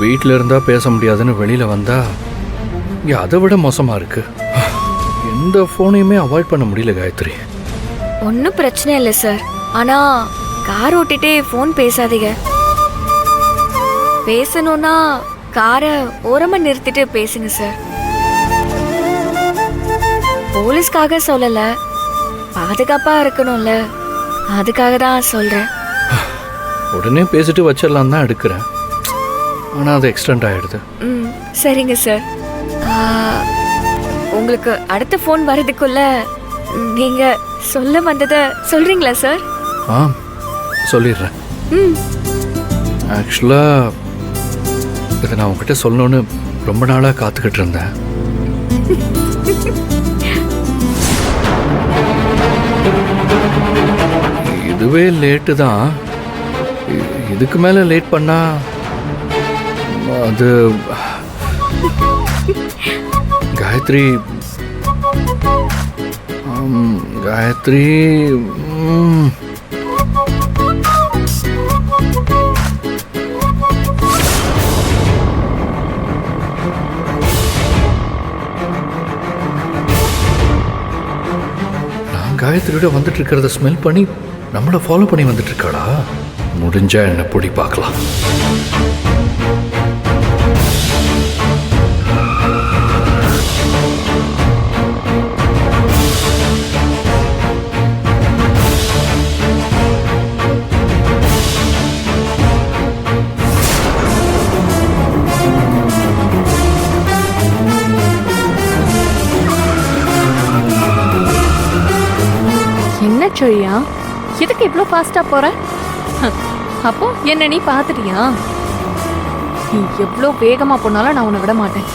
வீட்டில் இருந்தால் பேச முடியாதுன்னு வெளியில் வந்தா இங்கே அதை விட மோசமாக இருக்கு. எந்த ஃபோனையுமே அவாய்ட் பண்ண முடியல காயத்ரி. ஒன்றும் பிரச்சனை இல்லை சார். ஆனால் கார் ஓட்டிட்டே ஃபோன் பேசாதீங்க. பேசணும்னா காரை ஓரமாக நிறுத்திட்டு பேசுங்க சார். போலீஸ்க்காக சொல்லலை, பாதுகாப்பாக இருக்கணும்ல, அதுக்காக தான் சொல்கிறேன். உடனே பேசிட்டு வச்சிடலாம் தான் எடுக்கிறேன், ஆனால் அது எக்ஸ்டெண்ட் ஆகிடுது. ம், சரிங்க சார். உங்களுக்கு அடுத்த ஃபோன் வர்றதுக்குள்ள நீங்கள் சொல்ல வந்ததை சொல்கிறீங்களா சார்? ஆ, சொல்லிடுறேன். ம், ஆக்சுவலாக இதை நான் உங்ககிட்ட சொல்லணுன்னு ரொம்ப நாளாக காத்துக்கிட்டு இருந்தேன். இதுவே லேட்டு தான். இதுக்கு மேலே லேட் பண்ணா அது காயத்ரி காயத்ரி நான் காயத்ரியோட வந்துட்டு இருக்கிறத ஸ்மெல் பண்ணி நம்மளை ஃபாலோ பண்ணி வந்துட்டு இருக்காளா? முடிஞ்சா என்ன பொடி பார்க்கலாம். என்ன சொல்லியா? எதுக்கு இவ்வளோ ஃபாஸ்டா போற? அப்போ என்ன நீ பார்த்துட்டியா? நீ எவ்வளோ வேகமா போனாலும் நான் உன்னை விட மாட்டேன்.